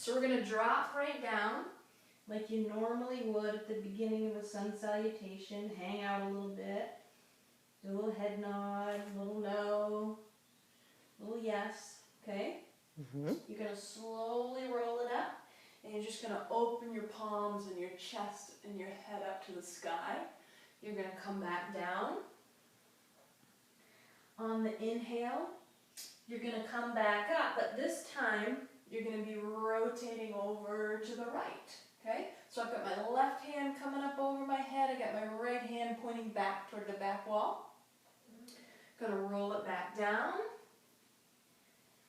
So we're going to drop right down like you normally would at the beginning of a sun salutation. Hang out a little bit. Do a little head nod, a little no, a little yes, okay? You're going to slowly roll it up, and you're just going to open your palms and your chest and your head up to the sky. You're going to come back down. On the inhale, you're going to come back up, but this time you're going to be rotating over to the right, okay? So I've got my left hand coming up over my head. I got my right hand pointing back toward the back wall. Going to roll it back down.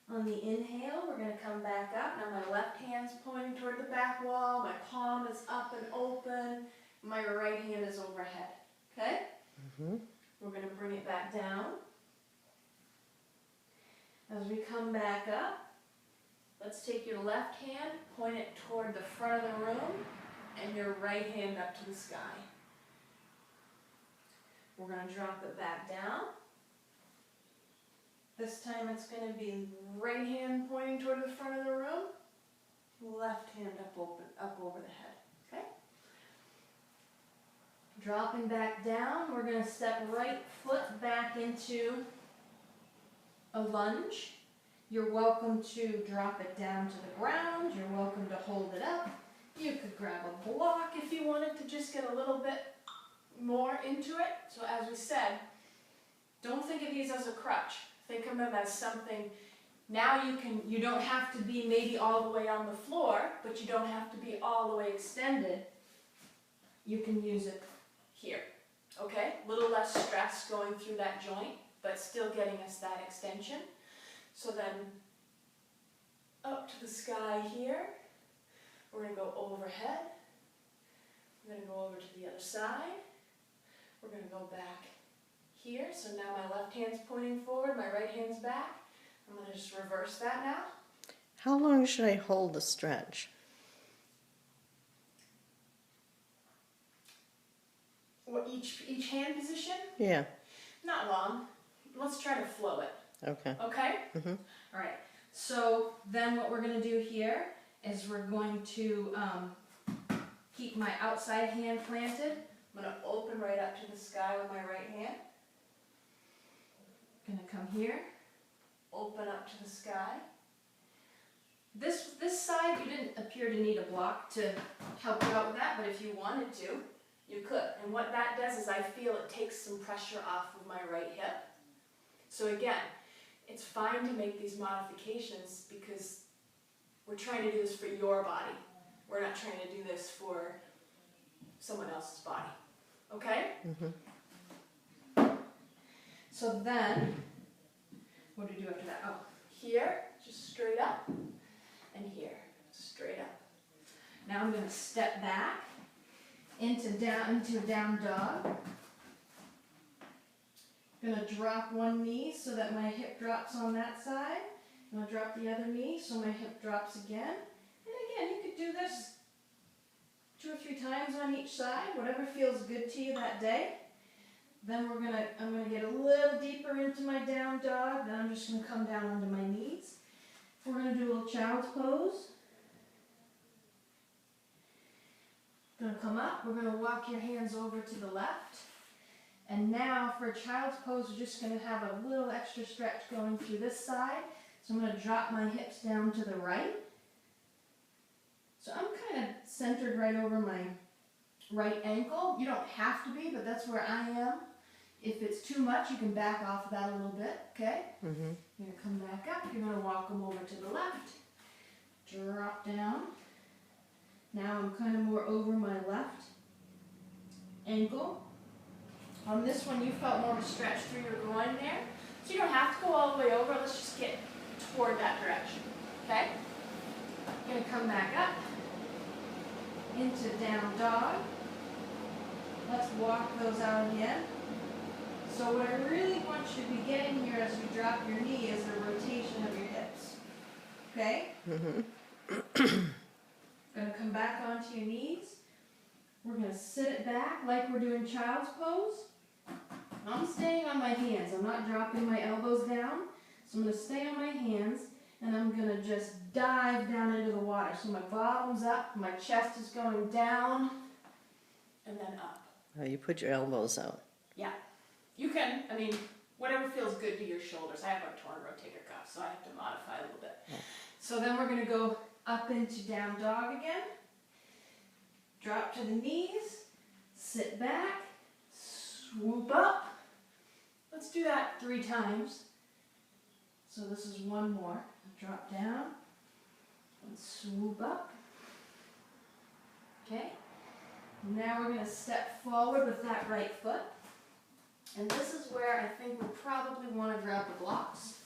On the inhale, we're going to come back up. Now my left hand's pointing toward the back wall. My palm is up and open. My right hand is overhead. Okay? We're going to bring it back down. As we come back up, let's take your left hand, point it toward the front of the room, and your right hand up to the sky. We're going to drop it back down. This time it's going to be right hand pointing toward the front of the room, left hand up over the head, okay? Dropping back down, we're going to step right foot back into a lunge. You're welcome to drop it down to the ground. You're welcome to hold it up. You could grab a block if you wanted to just get a little bit more into it. So as we said, don't think of these as a crutch. Think of them as something, now you don't have to be maybe all the way on the floor, but you don't have to be all the way extended. You can use it here, okay? A little less stress going through that joint, but still getting us that extension. So then, up to the sky here, we're going to go overhead. We're going to go over to the other side. We're going to go back here. So now my left hand's pointing forward, my right hand's back. I'm going to just reverse that now. How long should I hold the stretch? What, each hand position? Yeah. Not long. Let's try to flow it. Okay. Okay? All right. So then what we're going to do here is we're going to keep my outside hand planted. I'm going to open right up to the sky with my right hand. Going to come here, open up to the sky. This side, you didn't appear to need a block to help you out with that, but if you wanted to, you could. And what that does is I feel it takes some pressure off of my right hip. So again, it's fine to make these modifications because we're trying to do this for your body. We're not trying to do this for someone else's body. Okay? So then, what do we do after that? Oh, here, just straight up, and here, straight up. Now I'm going to step back into down dog. I'm going to drop one knee so that my hip drops on that side. I'm going to drop the other knee so my hip drops again. And again, you could do this 2 or 3 times on each side, whatever feels good to you that day. Then I'm going to get a little deeper into my down dog. Then I'm just going to come down onto my knees. We're going to do a little child's pose. Going to come up. We're going to walk your hands over to the left. And now for a child's pose, we're just going to have a little extra stretch going through this side. So I'm going to drop my hips down to the right. So I'm kind of centered right over my right ankle. You don't have to be, but that's where I am. If it's too much, you can back off of that a little bit, okay? You're going to come back up. You're going to walk them over to the left. Drop down. Now I'm kind of more over my left ankle. On this one, you felt more of a stretch through your groin there. So you don't have to go all the way over. Let's just get toward that direction, okay? You're going to come back up into down dog. Let's walk those out again. So what I really want you to be getting here as you drop your knee is the rotation of your hips. Okay? Going to come back onto your knees. We're going to sit it back like we're doing child's pose. I'm staying on my hands. I'm not dropping my elbows down. So I'm going to stay on my hands. and I'm gonna just dive down into the water. So my bottom's up, my chest is going down, and then up. Oh, you put your elbows out. Yeah. You can, I mean, whatever feels good to your shoulders. I have a torn rotator cuff, so I have to modify a little bit. So then we're gonna go up into down dog again. Drop to the knees, sit back, swoop up. Let's do that 3 times. So this is one more. Drop down and swoop up. Okay. Now we're going to step forward with that right foot. And this is where I think we probably want to grab the blocks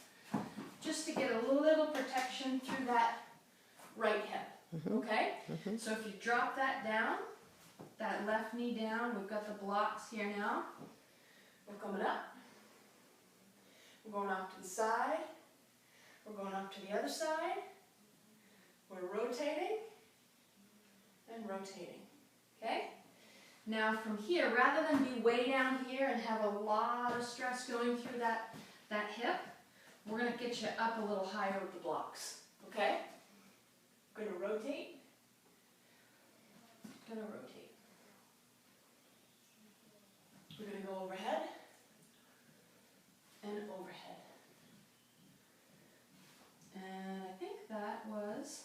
just to get a little protection through that right hip. Okay? So if you drop that down, that left knee down, we've got the blocks here now. We're coming up. We're going off to the side. We're going off to the other side. We're rotating and rotating. Okay? Now from here, rather than be way down here and have a lot of stress going through that hip, we're going to get you up a little higher with the blocks. Okay? We're going to rotate. Going to rotate. We're going to go overhead and overhead. And I think that was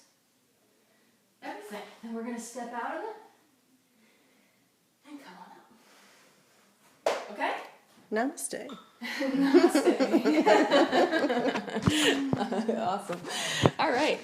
everything. And we're going to step out of it and come on up. Okay? Namaste. Namaste. Awesome. All right.